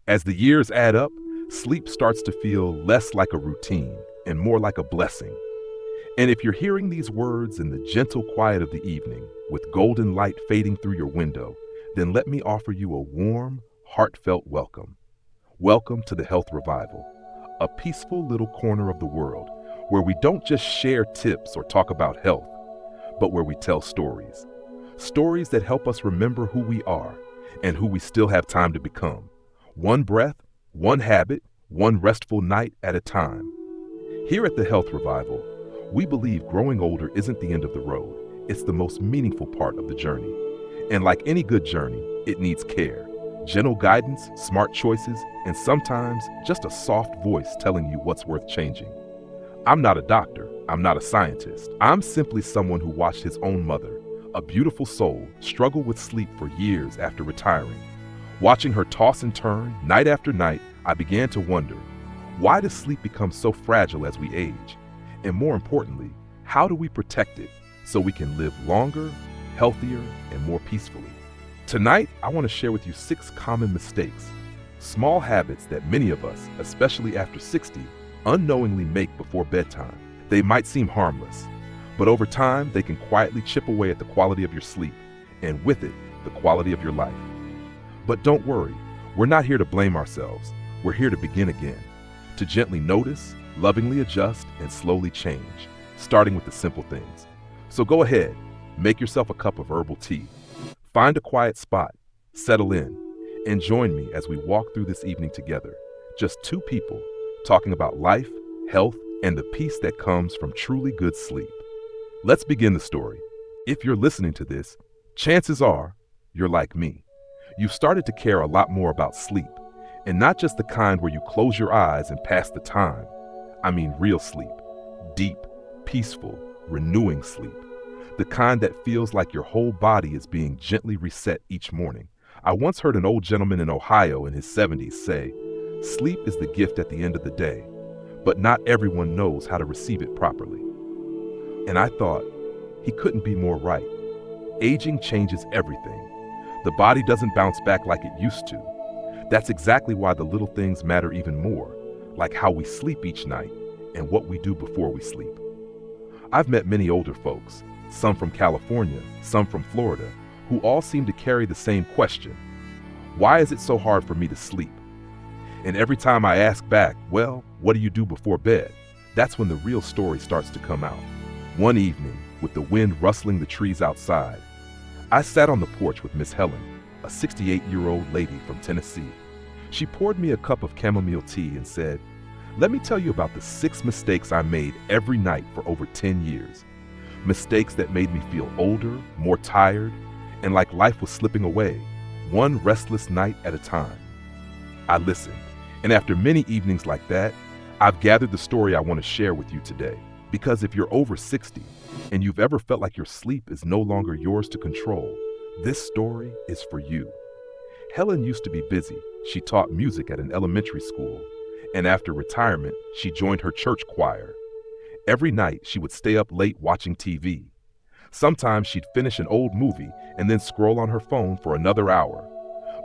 As the years add up, sleep starts to feel less like a routine and more like a blessing. And if you're hearing these words in the gentle quiet of the evening, with golden light fading through your window, then let me offer you a warm, heartfelt welcome. Welcome to the Health Revival, a peaceful little corner of the world where we don't just share tips or talk about health, but where we tell stories. Stories that help us remember who we are and who we still have time to become. One breath, one habit, one restful night at a time. Here at the Health Revival, we believe growing older isn't the end of the road. It's the most meaningful part of the journey. And like any good journey, it needs care, gentle guidance, smart choices, and sometimes just a soft voice telling you what's worth changing. I'm not a doctor. I'm not a scientist. I'm simply someone who watched his own mother, a beautiful soul, struggle with sleep for years after retiring. Watching her toss and turn night after night, I began to wonder, why does sleep become so fragile as we age? And more importantly, how do we protect it so we can live longer, healthier, and more peacefully? Tonight, I want to share with you 6 common mistakes, small habits that many of us, especially after 60, unknowingly make before bedtime. They might seem harmless, but over time, they can quietly chip away at the quality of your sleep, and with it, the quality of your life. But don't worry, we're not here to blame ourselves. We're here to begin again, to gently notice, lovingly adjust, and slowly change, starting with the simple things. So go ahead, make yourself a cup of herbal tea. Find a quiet spot, settle in, and join me as we walk through this evening together. Just 2 people talking about life, health, and the peace that comes from truly good sleep. Let's begin the story. If you're listening to this, chances are you're like me. You've started to care a lot more about sleep, and not just the kind where you close your eyes and pass the time. I mean real sleep, deep, peaceful, renewing sleep. The kind that feels like your whole body is being gently reset each morning. I once heard an old gentleman in Ohio in his 70s say, "Sleep is the gift at the end of the day, but not everyone knows how to receive it properly." And I thought, he couldn't be more right. Aging changes everything. The body doesn't bounce back like it used to. That's exactly why the little things matter even more, like how we sleep each night and what we do before we sleep. I've met many older folks, some from California, some from Florida, who all seem to carry the same question. Why is it so hard for me to sleep? And every time I ask back, well, what do you do before bed? That's when the real story starts to come out. One evening, with the wind rustling the trees outside, I sat on the porch with Miss Helen, a 68-year-old lady from Tennessee. She poured me a cup of chamomile tea and said, "Let me tell you about the 6 mistakes I made every night for over 10 years. Mistakes that made me feel older, more tired, and like life was slipping away, one restless night at a time." I listened, and after many evenings like that, I've gathered the story I want to share with you today. Because if you're over 60 and you've ever felt like your sleep is no longer yours to control, this story is for you. Helen used to be busy. She taught music at an elementary school, and after retirement, she joined her church choir. Every night, she would stay up late watching TV. Sometimes she'd finish an old movie and then scroll on her phone for another hour.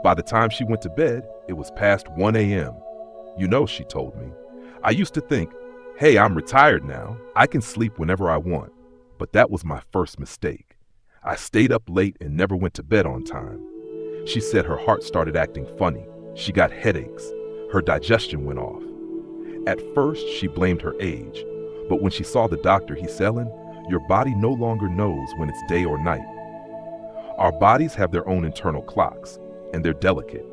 By the time she went to bed, it was past 1 a.m. She told me, "I used to think, hey, I'm retired now. I can sleep whenever I want." But that was my first mistake. I stayed up late and never went to bed on time. She said her heart started acting funny. She got headaches. Her digestion went off. At first, she blamed her age. But when she saw the doctor, he said, "Ellen, your body no longer knows when it's day or night." Our bodies have their own internal clocks, and they're delicate.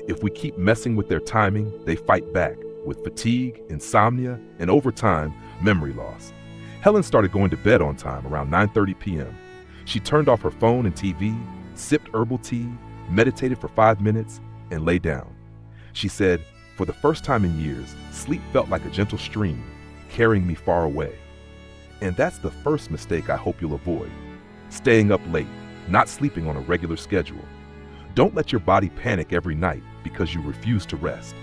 If we keep messing with their timing, they fight back with fatigue, insomnia, and over time, memory loss. Helen started going to bed on time around 9:30 p.m. She turned off her phone and TV, sipped herbal tea, meditated for 5 minutes, and lay down. She said, "For the first time in years, sleep felt like a gentle stream, carrying me far away." And that's the first mistake I hope you'll avoid. Staying up late, not sleeping on a regular schedule. Don't let your body panic every night because you refuse to rest.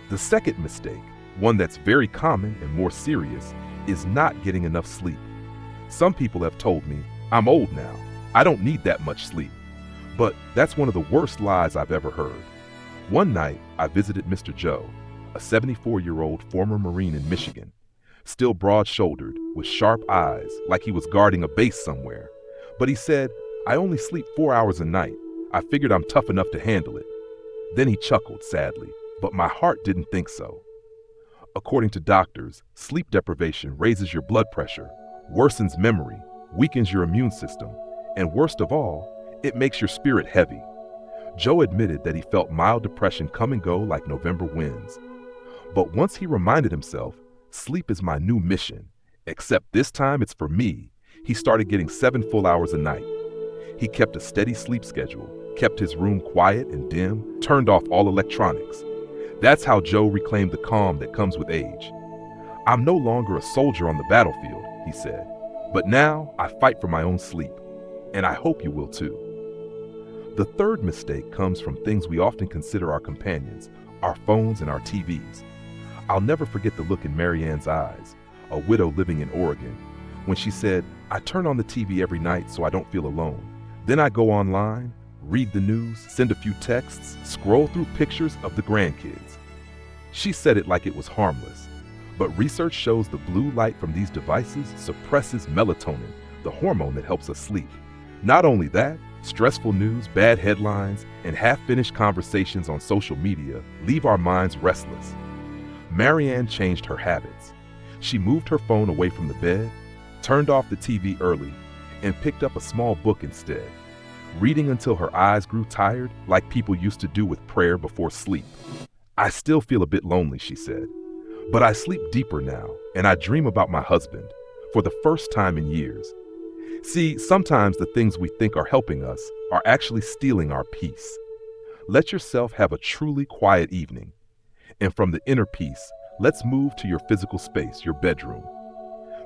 The second mistake, one that's very common and more serious, is not getting enough sleep. Some people have told me, "I'm old now. I don't need that much sleep." But that's one of the worst lies I've ever heard. One night, I visited Mr. Joe, a 74-year-old former Marine in Michigan, still broad-shouldered, with sharp eyes, like he was guarding a base somewhere. But he said, "I only sleep 4 hours a night. I figured I'm tough enough to handle it." Then he chuckled sadly, but my heart didn't think so. According to doctors, sleep deprivation raises your blood pressure, worsens memory, weakens your immune system, and worst of all, it makes your spirit heavy. Joe admitted that he felt mild depression come and go like November winds. But once he reminded himself, sleep is my new mission, except this time it's for me, he started getting 7 full hours a night. He kept a steady sleep schedule, kept his room quiet and dim, turned off all electronics. That's how Joe reclaimed the calm that comes with age. "I'm no longer a soldier on the battlefield," he said, "but now I fight for my own sleep, and I hope you will too." The third mistake comes from things we often consider our companions, our phones and our TVs. I'll never forget the look in Marianne's eyes, a widow living in Oregon, when she said, "I turn on the TV every night so I don't feel alone. Then I go online, read the news, send a few texts, scroll through pictures of the grandkids." She said it like it was harmless, but research shows the blue light from these devices suppresses melatonin, the hormone that helps us sleep. Not only that, stressful news, bad headlines, and half-finished conversations on social media leave our minds restless. Marianne changed her habits. She moved her phone away from the bed, turned off the TV early, and picked up a small book instead, reading until her eyes grew tired like people used to do with prayer before sleep. "I still feel a bit lonely," she said, "but I sleep deeper now, and I dream about my husband, for the first time in years." See, sometimes the things we think are helping us are actually stealing our peace. Let yourself have a truly quiet evening. And from the inner peace, let's move to your physical space, your bedroom.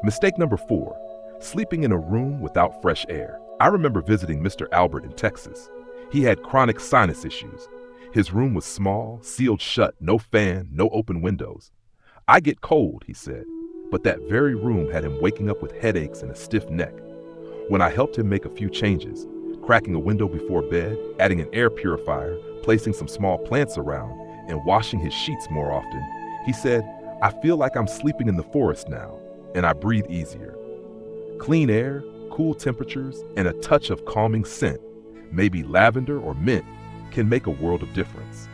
Mistake number 4, sleeping in a room without fresh air. I remember visiting Mr. Albert in Texas. He had chronic sinus issues. His room was small, sealed shut, no fan, no open windows. "I get cold," he said, but that very room had him waking up with headaches and a stiff neck. When I helped him make a few changes, cracking a window before bed, adding an air purifier, placing some small plants around, and washing his sheets more often, he said, "I feel like I'm sleeping in the forest now, and I breathe easier." Clean air, cool temperatures, and a touch of calming scent, maybe lavender or mint, can make a world of difference.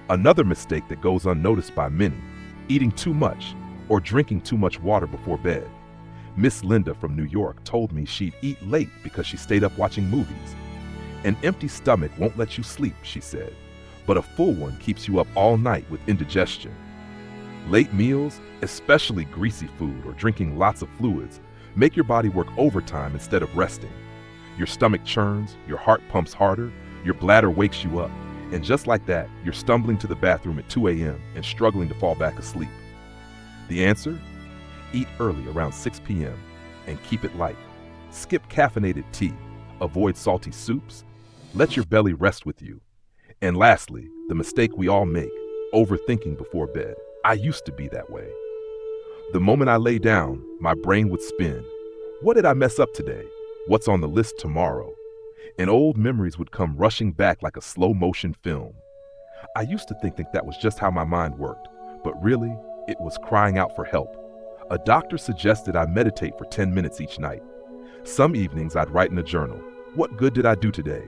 Another mistake that goes unnoticed by many, eating too much or drinking too much water before bed. Miss Linda from New York told me she'd eat late because she stayed up watching movies. "An empty stomach won't let you sleep," she said, "but a full one keeps you up all night with indigestion." Late meals, especially greasy food or drinking lots of fluids, make your body work overtime instead of resting. Your stomach churns, your heart pumps harder, your bladder wakes you up, and just like that, you're stumbling to the bathroom at 2 a.m. and struggling to fall back asleep. The answer? Eat early around 6 p.m. and keep it light. Skip caffeinated tea, avoid salty soups, let your belly rest with you. And lastly, the mistake we all make, overthinking before bed. I used to be that way. The moment I lay down, my brain would spin. What did I mess up today? What's on the list tomorrow? And old memories would come rushing back like a slow-motion film. I used to think that was just how my mind worked, but really, it was crying out for help. A doctor suggested I meditate for 10 minutes each night. Some evenings I'd write in a journal, what good did I do today?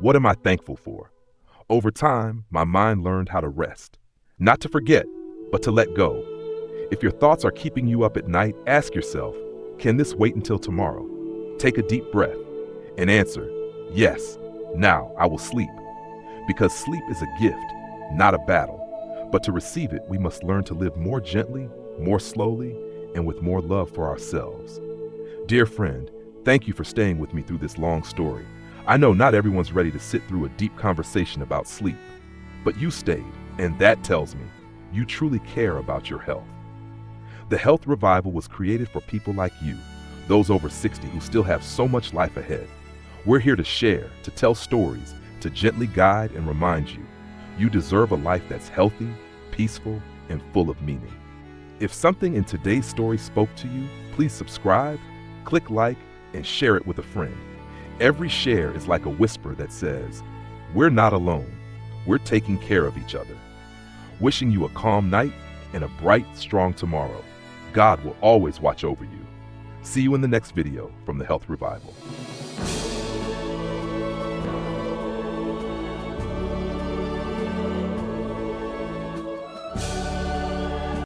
What am I thankful for? Over time, my mind learned how to rest. Not to forget, but to let go. If your thoughts are keeping you up at night, ask yourself, can this wait until tomorrow? Take a deep breath and answer, yes, now I will sleep. Because sleep is a gift, not a battle. But to receive it, we must learn to live more gently, more slowly, and with more love for ourselves. Dear friend, thank you for staying with me through this long story. I know not everyone's ready to sit through a deep conversation about sleep, but you stayed, and that tells me you truly care about your health. The Health Revival was created for people like you, those over 60 who still have so much life ahead. We're here to share, to tell stories, to gently guide and remind you. You deserve a life that's healthy, peaceful, and full of meaning. If something in today's story spoke to you, please subscribe, click like, and share it with a friend. Every share is like a whisper that says, we're not alone. we're taking care of each other. Wishing you a calm night and a bright, strong tomorrow. God will always watch over you. See you in the next video from the Health Revival.